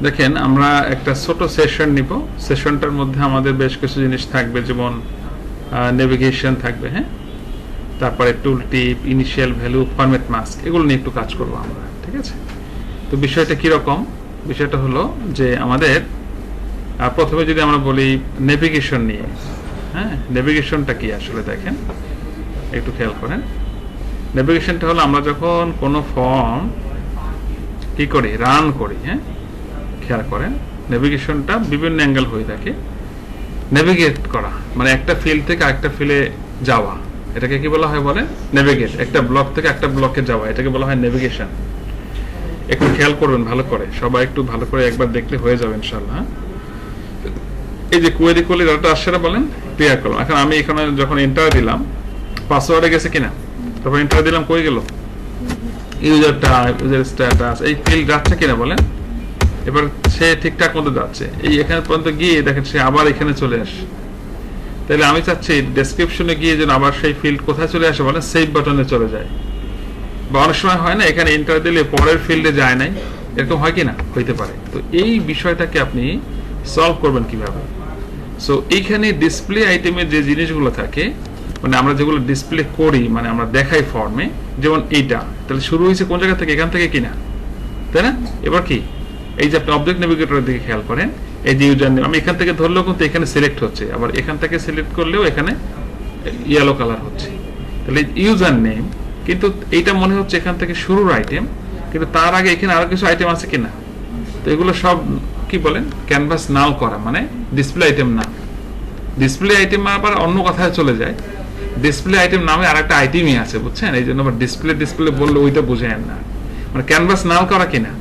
দেখেন আমরা একটা ছোট সেশন নিব। সেশনটার মধ্যে আমাদের বেশ কিছু জিনিস থাকবে, যেমন নেভিগেশন থাকবে, হ্যাঁ, তারপরে টুল টিপ, ইনিশিয়াল ভ্যালু, ফরম্যাট মাস্ক, এগুলো নিয়ে একটু কাজ করব আমরা, ঠিক আছে? তো বিষয়টা কিরকম? বিষয়টা হলো যে আমাদের প্রথমে যদি আমরা বলি নেভিগেশন নিয়ে, হ্যাঁ, নেভিগেশনটা কি আসলে দেখেন, একটু খেয়াল করেন। নেভিগেশনটা হলো আমরা যখন কোনো ফর্ম কি করি, রান করি, হ্যাঁ, খেয়াল করেন নেভিগেশনটা বিভিন্ন অ্যাঙ্গেল হয়ে থাকে। নেভিগেট করা মানে একটা ফিল্ড থেকে আরেকটা ফিল্ডে যাওয়া, এটাকে কি বলা হয় বলেন? নেভিগেট। একটা ব্লক থেকে একটা ব্লকে যাওয়া, এটাকে বলা হয় নেভিগেশন। একটু খেয়াল করবেন ভালো করে, সবাই একটু ভালো করে একবার দেখলে হয়ে যাবে ইনশাআল্লাহ। এই যে কোয়েরি করলে ডাটা আসছে না বলেন, ক্লিয়ার করলাম। এখন আমি এখানে যখন এন্টার দিলাম, পাসওয়ার্ডে গেছে কিনা, তারপর এন্টার দিলাম, কই গেল ইউজার টাইপ, ইউজার স্ট্যাটাস, এই ফিল্ড যাচ্ছে কিনা বলেন? এবার সে ঠিকঠাক মতো যাচ্ছে, এই এখানে পর্যন্ত গিয়ে দেখেন সে আবার এখানে চলে আসে। তাহলে আমি চাচ্ছি ডেসক্রিপশনে গিয়ে যেন আবার সেই ফিল্ড কোথায় চলে আসে বলেন, সেভ বাটনে চলে যায়। বা অনেক সময় হয় না, এখানে এন্টার দিলে পরের ফিল্ডে যায় নাই, এরকম হয় কি না? হইতে পারে। তো এই বিষয়টাকে আপনি সলভ করবেন কিভাবে? সো এইখানে ডিসপ্লে আইটেমের যে জিনিসগুলো থাকে, মানে আমরা যেগুলো ডিসপ্লে করি, মানে আমরা দেখাই ফর্মে, যেমন এইটা, তাহলে শুরু হয়েছে কোন জায়গা থেকে? এখান থেকে কিনা, তাই না? এবার কি, এই যে আপনি অবজেক্ট নেভিগেটরের দিকে খেয়াল করেন, এই যে ইউজার নেম আমি এখান থেকে ধরলেও কিন্তু এখানে সিলেক্ট হচ্ছে, আবার এখান থেকে সিলেক্ট করলেও এখানে ইয়েলো কালার হচ্ছে। তাহলে ইউজার নেম, কিন্তু এইটা মনে হচ্ছে এখান থেকে শুরুর আইটেম, কিন্তু তার আগে এখানে আরো কিছু আইটেম আছে কিনা। তো এগুলো সব কি বলেন, ক্যানভাস নাল করা, মানে ডিসপ্লে আইটেম না। ডিসপ্লে আইটেম আবার অন্য কথায় চলে যায়, ডিসপ্লে আইটেম নামে আর একটা আইটেমই আছে, বুঝছেন? এই জন্য আবার ডিসপ্লে বললে ওইটা বুঝেন না, মানে ক্যানভাস নাল করা কিনা।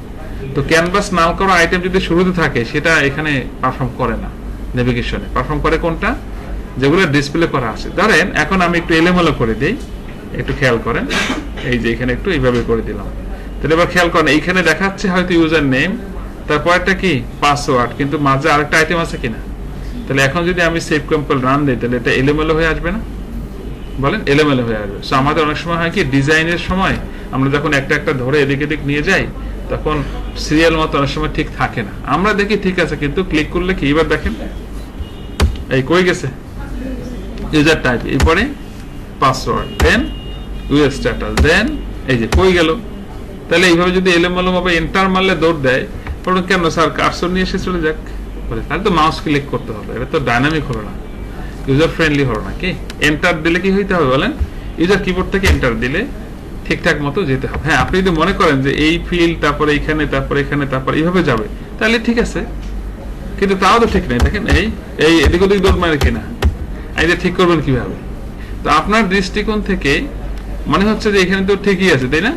তো ক্যানভাস নাল করা আইটেম যদি শুরুতে থাকে, সেটা এখানে পারফর্ম করে না, নেভিগেশনে পারফর্ম করে কোনটা? যেগুলো ডিসপ্লে করা আছে। ধরেন এখন আমি একটু এলোমেলো করে দিই, একটু খেয়াল করেন, এই যে এখানে একটু এইভাবে করে দিলাম। তাহলে এবার খেয়াল করেন, এইখানে দেখাচ্ছে হয়তো ইউজার নেম, তারপর একটা কি পাসওয়ার্ড, কিন্তু মাঝে আরেকটা আইটেম আছে কিনা। তাহলে এখন যদি আমি সেভ কম্পাইল রান দিই, তাহলে এটা এলোমেলো হয়ে আসবে না বলেন? এলোমেলো হয়ে আসবে। সো আমাদের অনেক সময় হয় কি, ডিজাইনের সময় আমরা যখন একটা একটা ধরে এদিক এদিক নিয়ে যাই, তখন সিরিয়াল মতো অনেক সময় ঠিক থাকে না। আমরা দেখি ঠিক আছে, কিন্তু ক্লিক করলে কি, এবার দেখেন এই কই গেছে ইউজার টাইপ, এরপরে পাসওয়ার্ড, দেন ইউজার স্ট্যাটাস, দেন এই যে কই গেল। তাহলে এইভাবে যদি এলোমেলো ভাবে এন্টার মারলে দৌড় দেয়, বলুন কেন স্যার কার্সর নিয়ে এসে চলে যাক, বলে তাহলে তো মাউস ক্লিক করতে হবে, এটা তো ডাইনামিক হলো না, ইউজার ফ্রেন্ডলি হলো না। কি এন্টার দিলে কি হইতে হবে বলেন? ইউজার কিবোর্ড থেকে এন্টার দিলে ঠিকঠাক মতো যেতে হবে। হ্যাঁ, আপনি যদি মনে করেন যে এই ফিল্ড, তারপরে এখানে, তারপরে এখানে, তারপরে এইভাবে যাবে, তাহলে ঠিক আছে, কিন্তু তাও তো ঠিক নেই। দেখেন এই এই এদিক ওদিক দৌড় মারে কিনা, এই যে ঠিক করবেন কিভাবে? তো আপনার দৃষ্টিকোণ থেকে মনে হচ্ছে যে এখানে তো ঠিকই আছে, তাই না?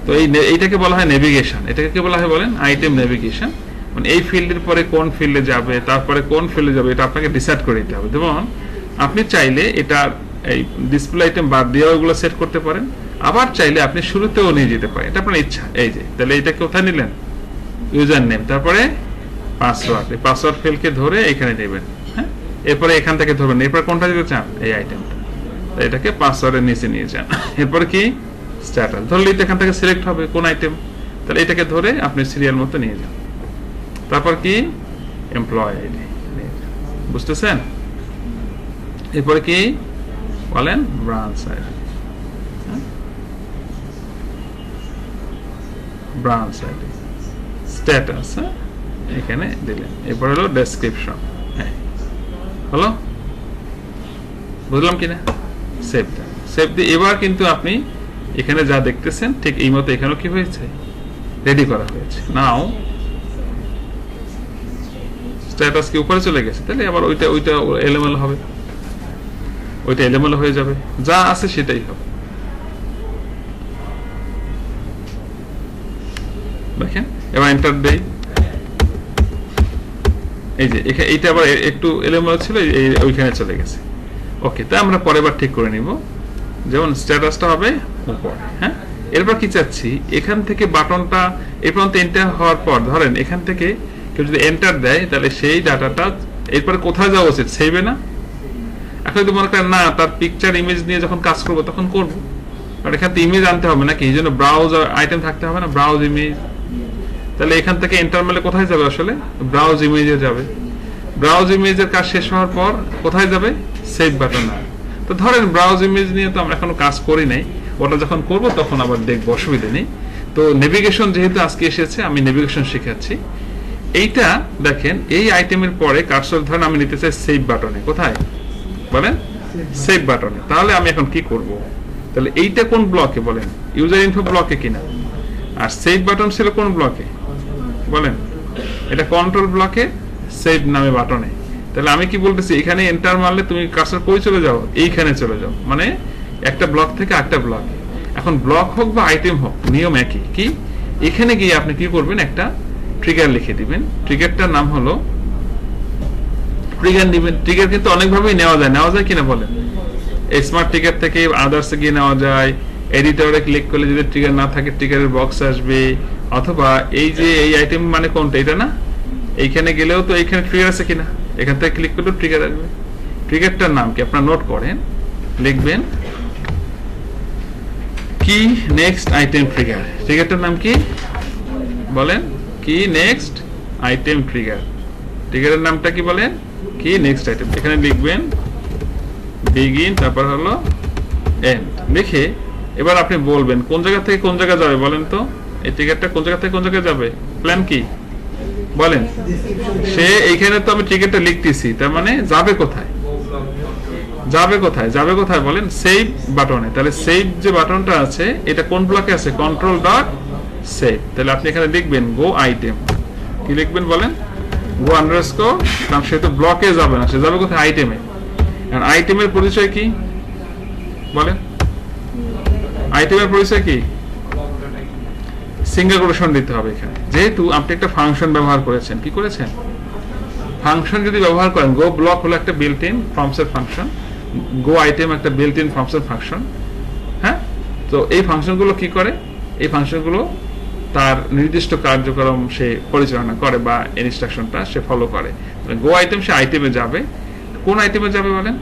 তো এইটাকে বলা হয় নেভিগেশন। এটাকে কি বলা হয় বলেন? Item navigation. মানে এই ফিল্ডের পরে কোন ফিল্ডে যাবে, তারপরে কোন ফিল্ডে যাবে, এটা আপনাকে ডিসাইড করে দিতে হবে। যেমন আপনি চাইলে এটা এই ডিসপ্লে আইটেম বাদ দিয়েও এগুলো সেট করতে পারেন, আবার চাইলে আপনি শুরুতেও নিয়ে যেতে পারেন, এটা আপনার ইচ্ছা। এই যে তাহলে এটা কোথায় নিলেন? ইউজার নেম, তারপরে পাসওয়ার্ড, এই পাসওয়ার্ড ফিল্ডকে ধরে এখানে নেবেন, হ্যাঁ, এরপরে এখান থেকে ধরবেন, এরপর কোনটা দিতে চান? এই আইটেমটা, এটাকে পাসওয়ার্ডের নিচে নিয়ে যান। এরপরে কি স্ট্যাটাস ধরলেই তো এখান থেকে সিলেক্ট হবে কোন আইটেম, তাহলে এটাকে ধরে আপনি সিরিয়াল মতো নিয়ে যান। তারপর কি এমপ্লয় আইডি, বুঝতেছেন? এরপরে কি বলেন? Branch ID, branch ID, status, এখানে দিলেন। এরপর হলো ডেসক্রিপশন, হ্যাঁ হলো, বুঝলাম কিনা? সেভ দেন, সেভ দিয়ে এবার কিন্তু আপনি এখানে যা দেখতেছেন ঠিক এই মতো এখানেও কি হয়েছে, রেডি করা হয়েছে। নাও স্ট্যাটাস কি উপরে চলে গেছে, তাহলে আবার ওইটা ওইটা এলোমেলো হবে, ওইটা এলোমেলো হয়ে যাবে, যা আছে সেটাই হবে। দেখেন এবার এন্টার দেই, এই যে এইটা আবার একটু এলোমেলো ছিল, ওইখানে চলে গেছে। ওকে, তাই আমরা পরের বার ঠিক করে নিব, যেমন স্ট্যাটাসটা হবে উপরে। হ্যাঁ, এরপর কি চাচ্ছি, এখান থেকে বাটনটা এই পর্যন্ত এন্টার হওয়ার পর, ধরেন এখান থেকে কেউ যদি এন্টার দেয়, তাহলে সেই ডাটাটা এরপরে কোথায় যাওয়া উচিত? সেভে না? এখন যদি মনে করেন না, তার পিকচার ইমেজ নিয়ে যখন কাজ করবো তখন করবো, কারণ এখানে ইমেজ আনতে হবে নাকি, এই জন্য ব্রাউজ আইটেম থাকতে হবে না, ব্রাউজ ইমেজ, তাহলে এখান থেকে এন্টার মারলে কোথায় যাবে? আসলে ব্রাউজ ইমেজে যাবে। ব্রাউজ ইমেজের কাজ শেষ হওয়ার পর কোথায় যাবে? Save button. তো ধরেন ব্রাউজ ইমেজ নিয়ে তো আমরা এখনো কাজ করি নাই, ওটা যখন করব তখন আবার দেখবো, অসুবিধা নেই। তো নেভিগেশন যেহেতু আজকে এসেছে, আমি নেভিগেশন শেখাচ্ছি। এইটা দেখেন, এই আইটেমের পরে কার্সর ধরেন আমি নিতে চাই সেভ বাটনে। কোথায় বলেন? সেভ বাটনে। তাহলে আমি এখন কি করব? তাহলে এইটা কোন ব্লকে বলেন? ইউজার ইনফো ব্লকে কিনা? আর সেভ বাটন ছিল কোন ব্লকে বলেন? এটা কন্ট্রোল ব্লকে সেভ নামে বাটনে। তাহলে আমি কি বলতেছি, এখানে এন্টার মারলে তুমি কার্সর কই চলে যাও? এইখানে চলে যাও, মানে একটা ব্লক থেকে আরেকটা ব্লক। এখন ব্লক হোক বা আইটেম হোক, নিয়ম একই। কি? এখানে গিয়ে আপনি কি করবেন? একটা ট্রিগার লিখে দিবেন। ট্রিগারটার নাম হলো ট্রিগার দিবেন। ট্রিগার কিন্তু অনেকভাবেই নেওয়া যায় কিনা বলেন? স্মার্ট ট্রিগার থেকে আদার্সে গিয়ে নেওয়া যায়, এডিটরে ক্লিক করলে যদি ট্রিগার না থাকে ট্রিগারের বক্স আসবে, অথবা এই যে এই আইটেম মানে কোনটা, এটা না, এইখানে গেলেও তো এইখানে ট্রিগার আছে কিনা, এখান থেকে ক্লিক করলেও ট্রিগার আসবে। ট্রিগারটার নাম কি আপনারা নোট করেন, লিখবেন কি নেক্সট আইটেম ট্রিগার। ট্রিগারটার নাম কি বলেন? কি নেক্সট আইটেম ট্রিগার। ট্রিগারের নামটা কি বলেন? কি নেক্সট আইটেম। এখানে লিখবেন বিগিন, তারপর হলো এন্ড। লিখে এবার আপনি বলবেন কোন জায়গা থেকে কোন জায়গা যাবে বলেন তো? এই ট্রিগারটা কোন জায়গা থেকে কোন জায়গায় যাবে? প্ল্যান কি বলেন? সে এইখানে তো আমি ট্রিগারটা লিখতেছি, তার মানে যাবে কোথায়? যাবে কোথায়? যাবে কোথায় বলেন? সেভ বাটনে। তাহলে সেভ যে বাটনটা আছে এটা কোন ব্লকে আছে? Control dot save. তাহলে আপনি এখানে লিখবেন গো আইটেম। কি লিখবেন বলেন? গো আন্ডারস্কোর, কারণ সে তো ব্লকে যাবে না, সে যাবে কোথায়? আইটেমে। আর আইটেমের পরিচয় কি বলেন? আইটেমের পরিচয় কি? সিঙ্গেল কোটেশন দিতে হবে এখানে, যেহেতু আপনি একটা ফাংশন ব্যবহার করেছেন। কি করেছেন? ফাংশন যদি ব্যবহার করেন, গো ব্লক হলো একটা বিল্ট ইন ফর্মসের ফাংশন, গো আইটেম একটা বিল্ট ইন ফর্মসের ফাংশন। হ্যাঁ, তো এই ফাংশনগুলো কি করে? এই ফাংশনগুলো তার নির্দিষ্ট কার্যক্রম সে পরিচালনা করে বা ইনস্ট্রাকশনটা সে ফলো করে। গো আইটেম, সে আইটেমে যাবে। কোন আইটেমে যাবে বলেন?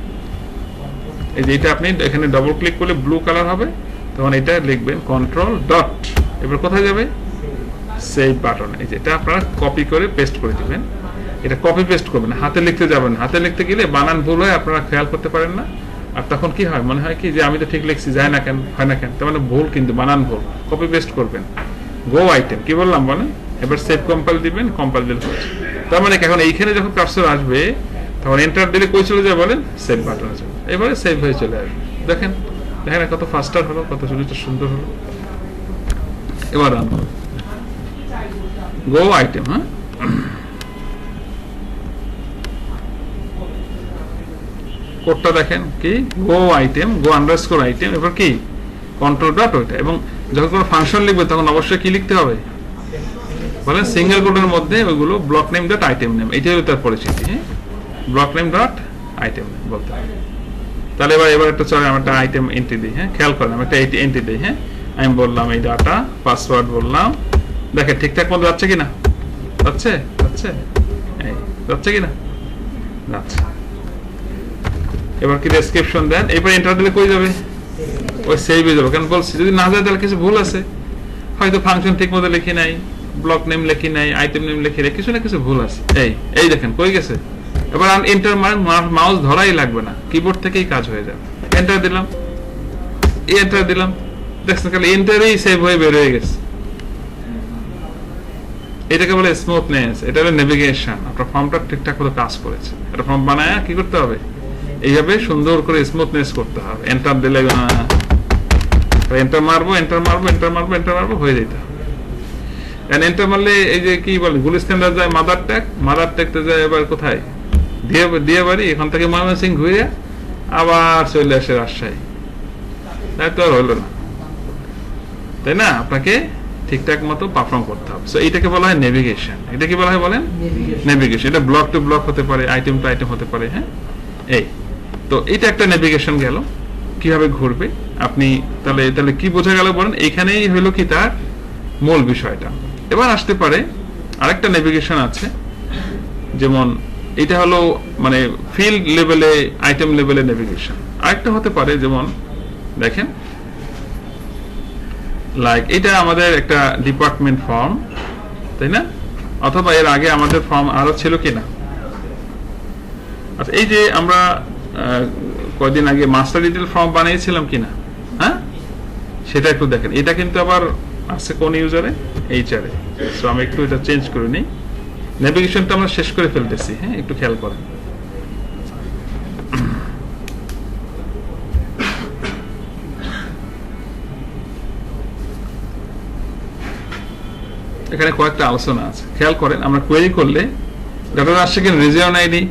এই যে এটা আপনি এখানে ডবল ক্লিক করলে ব্লু কালার হবে, তখন এটা লিখবেন কন্ট্রোল ডট, এবার কোথায় যাবে? সেভ বাটনে। এই যে এটা আপনারা কপি করে পেস্ট করে দিবেন। এটা কপি পেস্ট করবেন, হাতে লিখতে যাবেন। হাতে লিখতে গেলে বানান ভুল হয়, আপনারা খেয়াল করতে পারেন না। আর তখন কি হয়? মনে হয় কি যে আমি তো ঠিক লিখছি, যায় না কেন, হয় না কেন, তার মানে ভুল, কিন্তু বানান ভুল। কপি পেস্ট করবেন। গো আইটেম কি বললাম বলেন? এবার সেভ কম্পাইল দিবেন, কম্পাইল দিলে হচ্ছে। তার মানে এখন এইখানে যখন কার্সর আসবে তখন এন্টার দিলে কই চলে যায় বলেন? সেভ বাটনে চলে। এবারে সেভ হয়ে চলে আসবে। দেখেন দেখেন কত ফাস্টার হলো, কত সুন্দর হলো। এবার রান করো গো আইটেম। হ্যাঁ, কোডটা দেখেন কি? গো আইটেম, গো আন্ডারস্কোর আইটেম, এবার কি কন্ট্রোল ডট ওইটা। এবং যখন কোনো ফাংশন লিখবে তখন অবশ্যই কি লিখতে হবে বলেন? সিঙ্গেল কোটের মধ্যে ওইগুলো block name dot item name, এটাই হলো তার পরিচিতি। হ্যাঁ, block name dot item name বলতে হবে। তাহলে এবার একটা চলে আমি একটা আইটেম এন্ট্রি দিই। হ্যাঁ, খেয়াল করেন আমি একটা এন্ট্রি দিই। হ্যাঁ, আমি বললাম এই ডাটা পাসওয়ার্ড বললাম, দেখেন ঠিকঠাক মতো যাচ্ছে কিনা? যাচ্ছে যাচ্ছে এই যাচ্ছে কিনা? যাচ্ছে। এবার কি ডেসক্রিপশন দেন, এবার এন্টার দিলে কই যাবে? ওই সেভে যাবে। কেন বলছি যদি না যায় তাহলে কিছু ভুল আছে, হয়তো ফাংশন ঠিক মতো লিখি নাই, ব্লক নেম লিখি নাই, আইটেম নেম লিখি নাই, কিছু না কিছু ভুল আছে। এই দেখেন কই গেছে। এবার এন্টার মাউস ধরাই লাগবে না, কিবোর্ড থেকেই কাজ হয়ে যাবে। এন্টার দিলাম, এন্টার দিলাম, দেখছেন খালি এন্টারেই সেভ হয়ে বের হয়ে গেছে। এটাকে বলে স্মুথনেস, এটা হলো নেভিগেশন। আপনার ফর্মটা ঠিকঠাক মতো কাজ করেছে। একটা ফর্ম বানায় কি করতে হবে? এইভাবে সুন্দর করে স্মুথনেস করতে হবে। এন্টার দিলে এন্টার মারবো, এন্টার মারবো, এন্টার মারবো, এন্টার মারবো, হয়ে যেতে হবে। এন্টার মারলে এই যে কি বলে গুলিস্তানরা যায় মাদার ট্যাগতে যায় এবার কোথায়? দিয়ে বাড়ি, এখান থেকে ময়মনসিংহ ঘুরে আবার চলে আসে রাজশাহী। তাই তো আর হলো না, তাই না? আপনাকে ঠিকঠাক মতো পারফর্ম করতে হবে। সো এইটাকে বলা হয় নেভিগেশন। এটা কি বলা হয় বলেন? নেভিগেশন। এটা ব্লক টু ব্লক হতে পারে, আইটেম টু আইটেম হতে পারে। হ্যাঁ, এই তো এটা একটা নেভিগেশন গেল, কিভাবে ঘুরবে আপনি। তাহলে কি বোঝা গেল বলেন? এইখানেই হলো কি তার মূল বিষয়টা। এবার আসতে পারে আরেকটা নেভিগেশন আছে, যেমন এটা হলো মানে ফিল্ড লেভেলে, আইটেম লেভেলে নেভিগেশন। আরেকটা হতে পারে যেমন দেখেন লাইক এটা আমাদের একটা ডিপার্টমেন্ট ফর্ম, তো তাই না? অথবা এর আগে আমাদের ফর্ম আরো ছিল কিনা। আচ্ছা, এই যে আমরা কয়েকদিন আগে মাস্টার ডিটেল ফর্ম বানিয়েছিলাম কিনা, হ্যাঁ, সেটা একটু দেখেন। এটা কিন্তু আবার আছে কোন ইউজারে, এইচআরে। সো আমি একটু এটা চেঞ্জ করে নিই। নেভিগেশনটা আমরা শেষ করে ফেলতেছি, হ্যাঁ, একটু খেয়াল করেন। এখানে কয়েকটা আলোচনা আছে, খেয়াল করেন। আমরা কোয়েরি করলে ডাটা আসছে কিনা রিজিয়ন আইডি,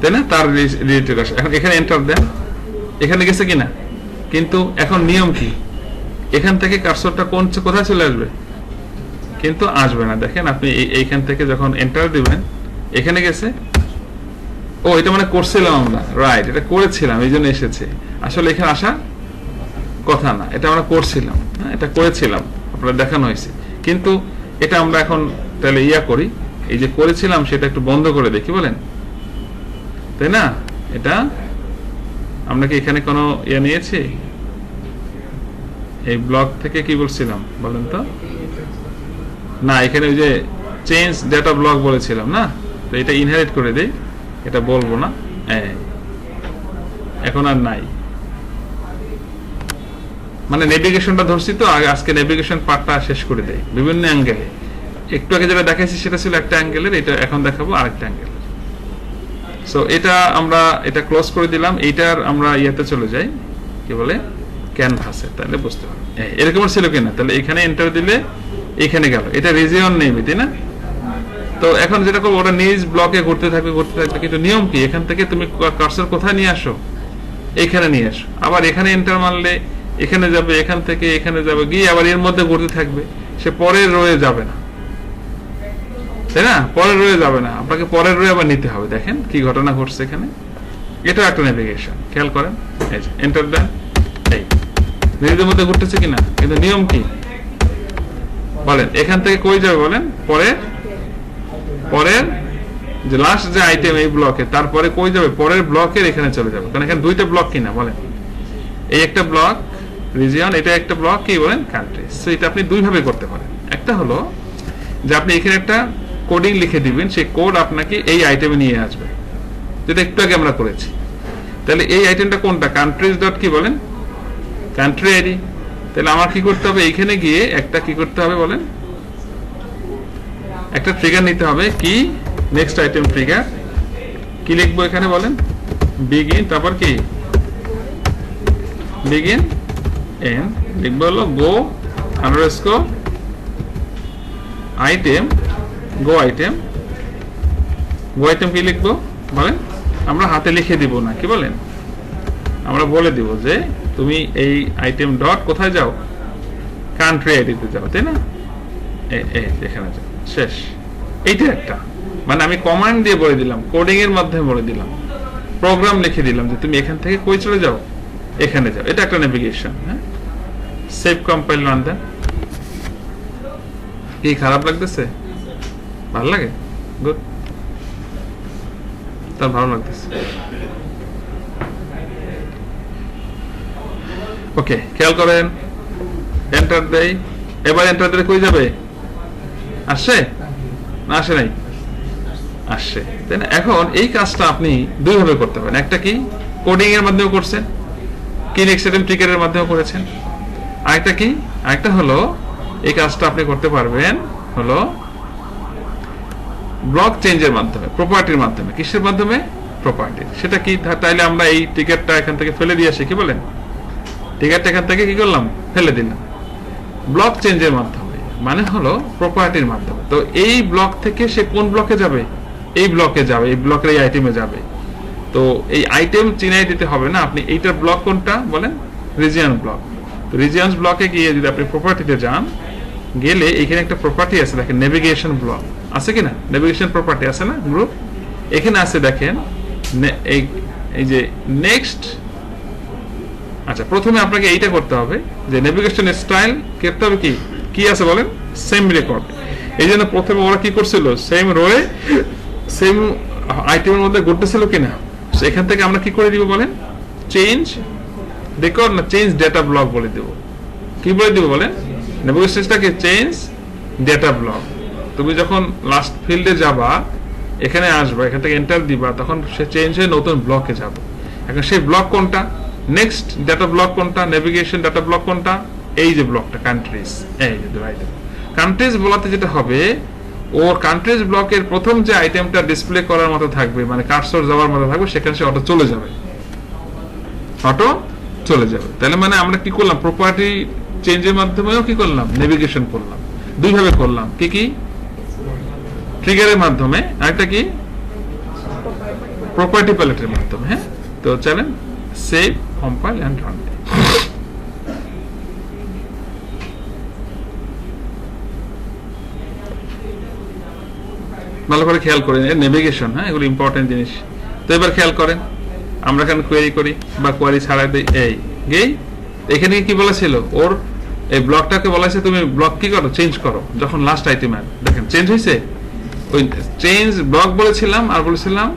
তাই না, তার রিলেটেড আসে। এখন এখানে এন্টার দেন, এখানে গেছে কিনা। কিন্তু এখন নিয়ম কি, এখান থেকে কার্সরটা কোথায় চলে আসবে, কিন্তু আসবে না। দেখেন আপনি এইখান থেকে যখন এন্টার দিবেন, এখানে গেছে, ও এটা মানে করছিলাম আমরা, রাইট, এটা করেছিলাম এই জন্য এসেছে। আসলে এখানে আসা কথা না, এটা আমরা করছিলাম, এটা করেছিলাম, আপনারা দেখানো হয়েছে। কিন্তু এটা আমরা এখন তাহলে করি, এই যে করেছিলাম সেটা একটু বন্ধ করে দেখি, বলেন, তাই না? এটা আমরা কি এখানে কোনো নিয়েছি? এই ব্লক থেকে কি বলছিলাম বলেন তো? না, এখানে ওই যে চেঞ্জ ডেটা ব্লক বলেছিলাম না, তো এটা ইনহেরিট করে দেই, এটা বলবো না, এখন আর নাই। মানে নেভিগেশনটা ধরছি তো আজকে, নেভিগেশন পার্টটা শেষ করে দেই বিভিন্ন অ্যাঙ্গেলে। একটু আগে যেটা দেখাইছি সেটা ছিল একটা অ্যাঙ্গেলের, এটা এখন দেখাবো আরেকটা অ্যাঙ্গেল। সো এটা আমরা এটা ক্লোজ করে দিলাম। এইটার আমরা চলে যাই, কি বলে, ক্যানভাসে, তাহলে বুঝতে পারবে এরকম ছিল কিনা। তাহলে এখানে এন্টার দিলে এখানে গেল, এটা রিজিয়ন নেই, তাই না? তো এখন যেটা করবো, ওটা নিজ ব্লকে ঘুরতে থাকবে। কিন্তু নিয়ম কি, এখান থেকে তুমি কার্সর কোথায় নিয়ে আসো, এখানে নিয়ে আসো। আবার এখানে এন্টার মারলে এখানে যাবে, এখান থেকে এখানে যাবে, গিয়ে আবার এর মধ্যে ঘুরতে থাকবে, সে পরের রয়ে যাবে না, তাই না? পরের রয়ে যাবে না, আপনাকে পরের রয়ে আবার নিতে হবে। দেখেন কি ঘটনা ঘটছে এখানে। এটা একটা নেভিগেশন, খেয়াল করেন। এন্টার দেন, এই নিজেদের মধ্যে ঘুরতেছে কিনা। কিন্তু নিয়ম কি বলেন, এখান থেকে কই যাবে বলেন, পরের যে লাস্ট যে আইটেম এই ব্লকে, তারপরে কই যাবে, পরের ব্লকের এখানে চলে যাবে। কারণ এখানে দুইটা ব্লক কিনা বলেন, এই একটা ব্লক রিজিয়ন, এটা একটা ব্লক কি বলেন, কান্ট্রি। সো এটা আপনি দুই ভাবে করতে পারেন। একটা হলো যে আপনি এখানে একটা কোডিং লিখে দিবেন, সেই কোড আপনাকে এই আইটেমে নিয়ে আসবে, যেটা একটু আগে আমরা করেছি। তাহলে এই আইটেমটা কোনটা, কান্ট্রিজ ডট কি বলেন, কান্ট্রি আইডি। তাহলে আমার কি করতে হবে, এইখানে গিয়ে একটা কি করতে হবে বলেন, একটা ট্রিগার নিতে হবে। কি, নেক্সট আইটেম ট্রিগার কি লিখবো এখানে বলেন, বিগিন, তারপর কি বিগিন এন লিখবো হলো গো আন্ডারস্কোর আইটেম, গো আইটেম কি লিখবো বলেন, আমরা হাতে লিখে দিব না, কি বলেন, আমরা বলে দিব যে তুমি এই আইটেম ডট কোথায় যাও, কান্ট্রি আইডিতে যাও, তাই না? এখানে যাও, শেষ। এইটা একটা, মানে আমি কমান্ড দিয়ে বলে দিলাম, কোডিং এর মাধ্যমে বলে দিলাম, প্রোগ্রাম লিখে দিলাম যে তুমি এখান থেকে কই চলে যাও, এখানে যাও। এটা একটা নেভিগেশন। হ্যাঁ, সেভ, কম্পাইল, রান দেন। কি খারাপ লাগতেছে? ভালো লাগে, গুড, তার ভালো লাগতেছে। ওকে, খেয়াল করেন, এন্টার দেই। এবার এন্টার দিলে কই যাবে, আসছে না আসে নাই, আসছে, তাই না? এখন এই কাজটা আপনি দুই ভাবে করতে পারেন। একটা কি, কোডিং এর মাধ্যমে করছেন, কি নেক্সট আইটেম ট্রিগারের মাধ্যমে করেছেন। আরেকটা কি, আরেকটা হলো এই কাজটা আপনি করতে পারবেন হলো ব্লক চেঞ্জের মাধ্যমে, প্রপার্টির মাধ্যমে। কিসের মাধ্যমে, প্রপার্টি। সেটা কি, তাইলে আমরা এই টিকেটটা এখান থেকে ফেলে দিয়ে আসি, কি বলেন, টিকেটটা এখান থেকে কি করলাম, ফেলে দিলাম। ব্লক চেঞ্জের মাধ্যমে মানে হলো প্রপার্টির মাধ্যমে। তো এই ব্লক থেকে সে কোন ব্লকে যাবে, এই ব্লকে যাবে, এই ব্লকের এই আইটেমে যাবে। তো এই আইটেম চিনাই দিতে হবে না, আপনি এইটার ব্লক কোনটা বলেন, রিজিয়ন ব্লক। তো রিজিয়নস ব্লকে গিয়ে যদি আপনি প্রপার্টিতে যান, গেলে এখানে একটা প্রপার্টি আছে, দেখেন নেভিগেশন ব্লক আছে কিনা, নেভিগেশন প্রপার্টি আছে না গ্রুপ, এখানে আছে দেখেন এই যে নেক্সট। আচ্ছা, প্রথমে আপনাকে এইটা করতে হবে যে নেভিগেশন স্টাইল করতে হবে, কি আছে বলেন, সেম রেকর্ড। এই জন্য প্রথমে ওরা কি করছিল, সেম রোয়ে সেম আইটেমের মধ্যে ঘুরতেছিল কিনা। এখান থেকে আমরা কি করে দিব বলেন, চেঞ্জ রেকর্ড না চেঞ্জ ডেটা ব্লক বলে দেব। কি বলে দিব বলেন, নেভিগেশনটাকে চেঞ্জ ডেটা ব্লক। তো তুমি যখন লাস্ট ফিল্ডে যাবা, এখানে আসবা, এখান থেকে এন্টার দিবা, তখন সে চেঞ্জ হয়ে নতুন ব্লকে যাবে। এখন সেই ব্লক কোনটা, নেক্সট ডাটা ব্লক কোনটা, নেভিগেশন ডাটা ব্লক কোনটা, এই যে ব্লকটা কান্ট্রিজ। এই যে কান্ট্রিজ বলাতে যেটা হবে, ওর কান্ট্রিজ ব্লকের প্রথম যে আইটেমটা ডিসপ্লে করার মতো থাকবে, মানে কার্সর যাওয়ার মতো থাকবে, সেখানে সে অটো চলে যাবে, অটো চলে যাবে। তাহলে মানে আমরা কি করলাম, প্রপার্টি চেঞ্জের মাধ্যমেও কি করলাম, নেভিগেশন করলাম। দুই ভাবে করলাম, কি কি, ট্রিগারের মাধ্যমে, আরেকটা কি প্রপার্টি প্যালেটের মাধ্যমে। হ্যাঁ, তো চলেন সেভ, কম্পাইল এন্ড রান। ভালো করে খেয়াল করেন, নেভিগেশন, হ্যাঁ, এগুলো ইম্পর্টেন্ট জিনিস। তো এবার খেয়াল করেন, আমরা এখানে কোয়েরি করি বা কোয়েরি ছাড়াই দিই। এই এখানে কি বলেছিল, ওর এই ব্লকটাকে বলেছে তুমি ব্লক কি করো, চেঞ্জ করো। যখন লাস্ট আইটেম দেখেন চেঞ্জ হয়েছে, ওই চেঞ্জ ব্লক বলেছিলাম আর বলেছিলাম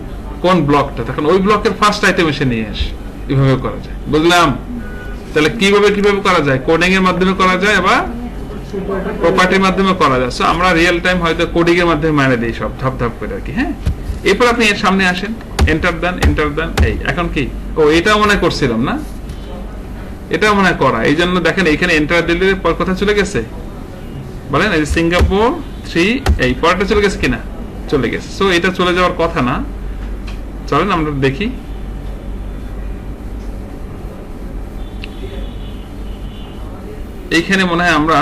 কোন ব্লকটা, তখন ওই ব্লকের ফার্স্ট আইটেম এসে নিয়ে আসে। এভাবে করা যায়, বুঝলাম? তাহলে কিভাবে করা যায়, কোডিং এর মাধ্যমে করা যায় বা প্রপার্টির মাধ্যমে করা যায়। সো আমরা রিয়েল টাইম হয়তো কোডিং এর মাধ্যমে মানে দিই সব ধাপ ধাপ করে আর কি। হ্যাঁ, এরপর আপনি এর সামনে আসেন, এন্টার দেন, এন্টার দেন। এই এখন কি, ও এটা মনে করছিলাম না, এটা মনে করা, এই জন্য দেখেন এইখানে এন্টার দিলে পর কথা চলে গেছে, বলেন এই সিঙ্গাপুর 3, এই পরটা চলে গেছে কিনা, চলে গেছে। সো এটা চলে যাওয়ার কথা না। চলেন আমরা দেখি, এইখানে মনে হয় আমরা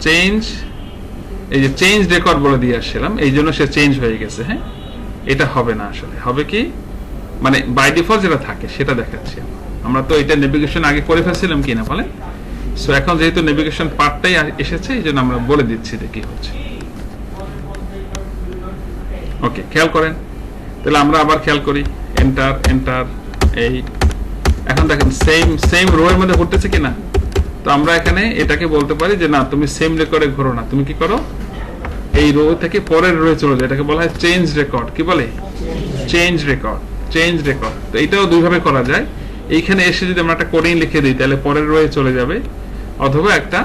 চেঞ্জ, এই যে চেঞ্জ রেকর্ড বলে দিয়ে আসছিলাম, এই জন্য সে চেঞ্জ হয়ে গেছে। হ্যাঁ, এটা হবে না, আসলে হবে কি, মানে বাই ডিফল্ট যেটা থাকে সেটা দেখাচ্ছি। আমরা তো এটা নেভিগেশন আগে করে ফেলছিলাম কিনা বলেন। সো এখন যেহেতু নেভিগেশন পার্টটাই এসেছে, এই জন্য আমরা বলে দিচ্ছি যে কি হচ্ছে। ওকে, খেয়াল করেন, তাহলে আমরা আবার খেয়াল করি, এন্টার এন্টার। এই এখন দেখেন সেম রো এর মধ্যে ঘুরতেছে কিনা। তো আমরা এখানে এটাকে বলতে পারি যে না, তুমি সেম রেকর্ডে ঘোরো না, তুমি কি করো, এই রো থেকে পরের রো চলে যায়। এটাকে বলা হয় চেঞ্জ রেকর্ড। কি বলে, চেঞ্জ রেকর্ড, চেঞ্জ রেকর্ড। তো এটাও দুইভাবে করা যায়। এইখানে এসে যদি আমরা একটা কোডিং লিখে দিই, তাহলে পরের রোয়ে চলে যাবে, অথবা একটা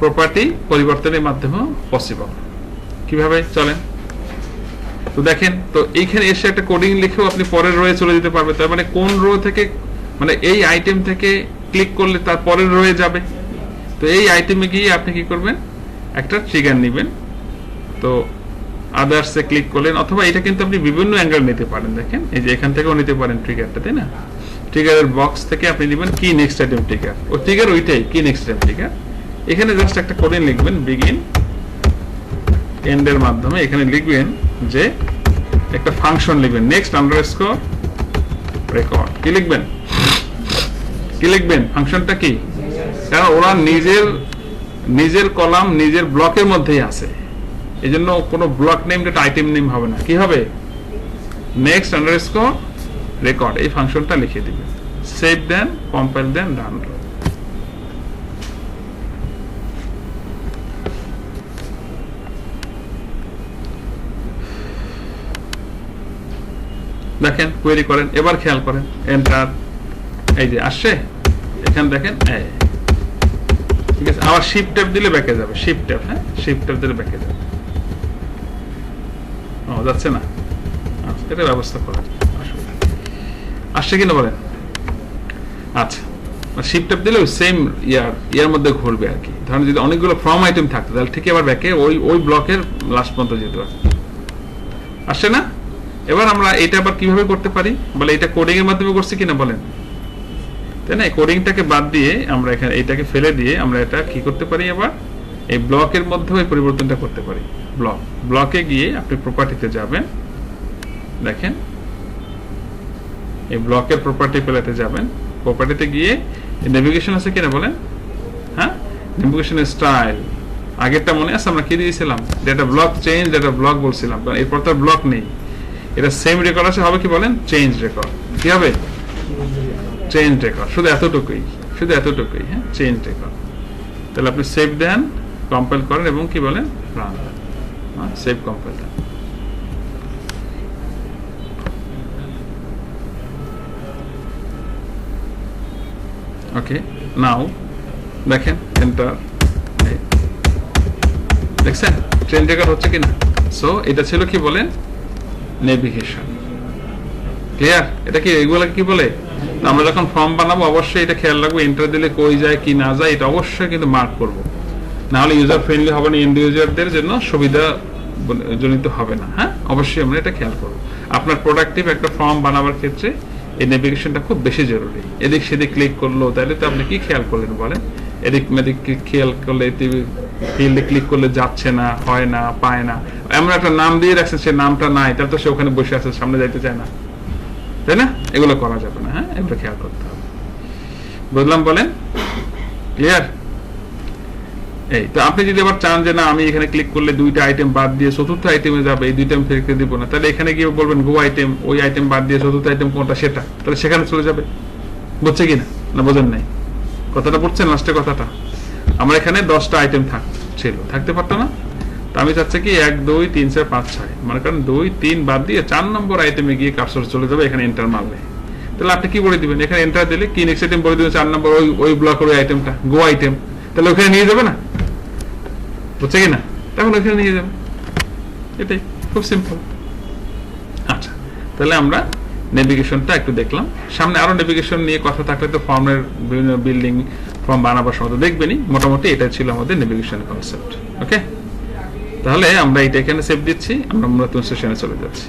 প্রপার্টি পরিবর্তনের মাধ্যমে পসিবল। কিভাবে, চলেন তো দেখেন। তো এইখানে এসে একটা কোডিং লিখেও আপনি পরের রোয়ে চলে যেতে পারবে। তার মানে কোন রো থেকে, মানে এই আইটেম থেকে ক্লিক করলে তার পরের রোয়ে যাবে। তো এই আইটেমে গিয়ে আপনি কি করবেন, একটা ট্রিগার নেবেন। তো আদার্সে ক্লিক করলেন, অথবা এটা কিন্তু আপনি বিভিন্ন অ্যাঙ্গেল নিতে পারেন। দেখেন এই যে এখান থেকেও নিতে পারেন ট্রিগারটা, তাই না? ট্রিগারের বক্স থেকে আপনি নেবেন কি নেক্সট আইটেম ট্রিগার, ও ট্রিগার ওইটাই কি নেক্সট আইটেম ট্রিগার। এখানে জাস্ট একটা কোডিং লিখবেন, বিগিন এন্ড এর মাধ্যমে এখানে লিখবেন যে একটা ফাংশন লিখবেন, নেক্সট আন্ডারস্কোর রেকর্ড। কি লিখবেন, কি লিখবেন, ফাংশনটা কি, কারণ ওরা নিজের কলাম নিজের ব্লকের মধ্যেই আছে, এই জন্য কোনো ব্লক নেম যেটা আইটেম নেম হবে না। কি হবে, নেক্সট আন্ডারস্কোর রেকর্ড, এই ফাংশনটা লিখে দিবেন। সেভ দেন, কম্পাইল দেন, রান। দেখেন কোয়েরি করেন, এবার খেয়াল করেন, এন্টার, এই যে আসছে এখানে দেখেন। ঠিক আছে, আবার শিফট ট্যাব দিলে ব্যাকে যাবে, শিফট ট্যাব, হ্যাঁ শিফট ট্যাব দিলে ব্যাকে যাবে। ও যাচ্ছে না, এটা ব্যবস্থা করা আসছে কিনা বলেন। আচ্ছা, শিফট ট্যাব দিলে সেম ইয়ার মধ্যে ঘুরবে আর কি। ধরেন যদি অনেকগুলো ফর্ম আইটেম থাকতো, তাহলে ঠিক আবার ব্যাকে ওই ব্লকের লাস্ট পর্যন্ত যেতে পারে। আসছে না? এবার আমরা এটা আবার কিভাবে করতে পারি, বলে এটা কোডিং এর মাধ্যমে করছি কিনা বলেন, তাই না? কোডিংটাকে বাদ দিয়ে আমরা এখানে এটাকে ফেলে দিয়ে আমরা এটা কি করতে পারি, আবার এই ব্লকের মধ্যে এই পরিবর্তনটা করতে পারি। ব্লকে গিয়ে আপনি প্রপার্টিতে যাবেন, দেখেন এই ব্লকের প্রপার্টি প্যালেটে যাবেন, প্রপার্টিতে গিয়ে নেভিগেশন আছে কিনা বলেন। হ্যাঁ, নেভিগেশন স্টাইল আগেরটা মনে আছে আমরা কি দিয়েছিলাম, data block change, data block বলছিলাম, কারণ এরপর তার ব্লক নেই, এটা সেম রেকর্ড আছে, হবে কি বলেন, চেঞ্জ রেকর্ড। কি হবে, চেঞ্জ রেকর্ড। শুধু এতটুকুই, শুধু এতটুকুই, হ্যাঁ চেঞ্জ রেকর্ড। তাহলে আপনি সেভ দেন, কম্পাইল করেন এবং কি বলেন, রান দেন। সেভ, কম্পাইল দেন। ওকে, নাও দেখেন এন্টার, দেখছেন ট্রেন রেকর্ড হচ্ছে কিনা? সো এটা ছিল কি বলেন, নেভিগেশন। ক্লিয়ার? এটা কি এগুলো কি বলে, আমরা যখন ফর্ম বানাবো অবশ্যই এটা খেয়াল রাখবো, এন্টার দিলে কই যায় কি না যায় এটা অবশ্যই কিন্তু মার্ক করব, না হলে ইউজার ফ্রেন্ডলি হবে না, এন্ড ইউজারদের জন্য সুবিধা জনিত হবে না। হ্যাঁ, অবশ্যই আমরা এটা খেয়াল করব। আপনার প্রোডাক্টিভ একটা ফর্ম বানাবার ক্ষেত্রে এই নেভিগেশনটা খুব বেশি জরুরি। এদিক সেদিক ক্লিক করলো তাহলে তো আপনি কি খেয়াল করলেন বলেন? এদিক মেদিক খেয়াল করলে ফিল্ডে ক্লিক করলে যাচ্ছে না, হয় না, পায় না, এমন একটা নাম দিয়ে রাখছে সে নামটা নাই, তাহলে তো সে ওখানে বসে আছে, সামনে যাইতে চায় না, তাই না? এগুলো করা যাবে না। হ্যাঁ, এগুলো খেয়াল করতে হবে। বুঝলাম বলেন? ক্লিয়ার? এই তো আপনি যদি আবার চান যে না আমি এখানে ক্লিক করলে দুইটা আইটেম বাদ দিয়ে চতুর্থ আইটেমে যাবে, এই দুইটা আমি ফেরত দিব না, তাহলে এখানে গিয়ে বলবেন গো আইটেম, ওই আইটেম বাদ দিয়ে চতুর্থ আইটেম কোনটা সেটা, তাহলে সেখানে চলে যাবে। বুঝছে কিনা? না বোঝেন নাই কথাটা? পড়ছেন লাস্টে কথাটা? আমার এখানে 10টা আইটেম থাকতে পারতো না, তা আমি চাচ্ছি কি 1 2 3 4 5 6, মানে কারণ 2 3 বাদ দিয়ে 4 নম্বর আইটেমে গিয়ে কার্সর চলে যাবে, এখানে এন্টার মারলে। তাহলে আপনি কি বলে দিবেন? এখানে এন্টার দিলে কি নেক্সট আইটেম বলে দিবেন 4 নম্বর ওই ব্লকের ওই আইটেমটা গো আইটেম, তাহলে ওখানে নিয়ে যাবে না? বুঝছে কিনা? তখন ওখানে নিয়ে যাবে। এটাই খুব সিম্পল। আচ্ছা, তাহলে আমরা নেভিগেশনটা একটু দেখলাম। সামনে আরো নেভিগেশন নিয়ে কথা থাকলে তো ফর্মের বিভিন্ন বিল্ডিং ফর্ম বানাবার সময় তো দেখবেনই। মোটামুটি এটা ছিল আমাদের নেভিগেশন কনসেপ্ট। ওকে, তাহলে আমরা এটা এখানে সেভ দিচ্ছি, আমরা নতুন সেশনে চলে যাচ্ছি।